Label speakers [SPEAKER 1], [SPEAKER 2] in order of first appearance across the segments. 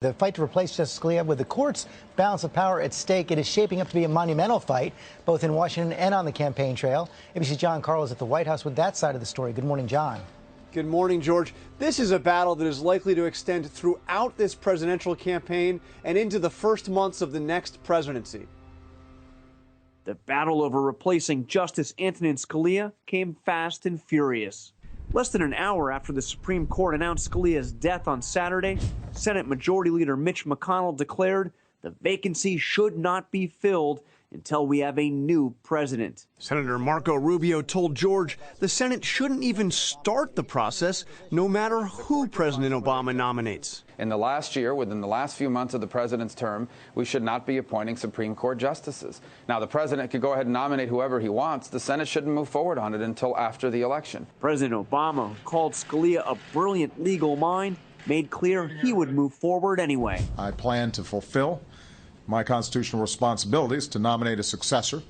[SPEAKER 1] The fight to replace Justice Scalia, with the court's balance of power at stake, it is shaping up to be a monumental fight, both in Washington and on the campaign trail. ABC's John Carl is at the White House with that side of the story. Good morning, John.
[SPEAKER 2] Good morning, George. This is a battle that is likely to extend throughout this presidential campaign and into the first months of the next presidency.
[SPEAKER 3] The battle over replacing Justice Antonin Scalia came fast and furious. Less than an hour after the Supreme Court announced Scalia's death on Saturday, Senate Majority Leader Mitch McConnell declared the vacancy should not be filled until we have a new president.
[SPEAKER 2] Senator Marco Rubio told George the Senate shouldn't even start the process, no matter who President Obama nominates.
[SPEAKER 4] In the last year, within the last few months of the president's term, we should not be appointing Supreme Court justices. Now, the president could go ahead and nominate whoever he wants. The Senate shouldn't move forward on it until after the election.
[SPEAKER 3] President Obama, who called Scalia a brilliant legal mind, made clear he would move forward anyway.
[SPEAKER 5] I plan to fulfill my constitutional responsibilities to nominate a successor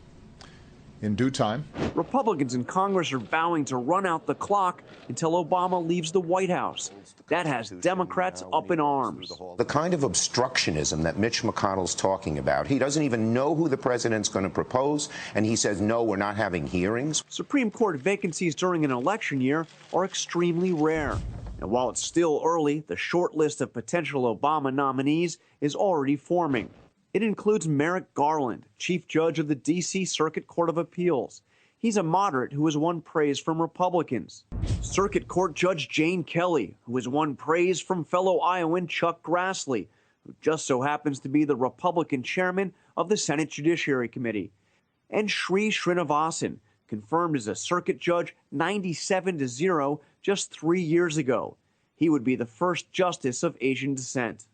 [SPEAKER 5] in due time.
[SPEAKER 3] Republicans in Congress are vowing to run out the clock until Obama leaves the White House. That has Democrats up in arms.
[SPEAKER 6] The kind of obstructionism that Mitch McConnell's talking about, he doesn't even know who the president's going to propose, and he says, no, we're not having hearings.
[SPEAKER 3] Supreme Court vacancies during an election year are extremely rare. And while it's still early, the short list of potential Obama nominees is already forming. It includes Merrick Garland, Chief Judge of the D.C. Circuit Court of Appeals. He's a moderate who has won praise from Republicans. Circuit Court Judge Jane Kelly, who has won praise from fellow Iowan Chuck Grassley, who just so happens to be the Republican chairman of the Senate Judiciary Committee. And Sri Srinivasan, confirmed as a circuit judge 97-0 just 3 years ago. He would be the first justice of Asian descent.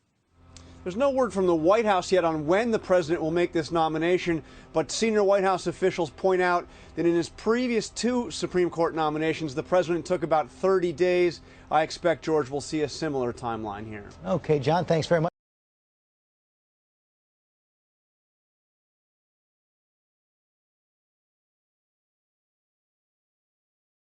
[SPEAKER 2] There's no word from the White House yet on when the president will make this nomination, but senior White House officials point out that in his previous 2 Supreme Court nominations, the president took about 30 days. I expect, George, we'll see a similar timeline here.
[SPEAKER 1] Okay, John, thanks very much.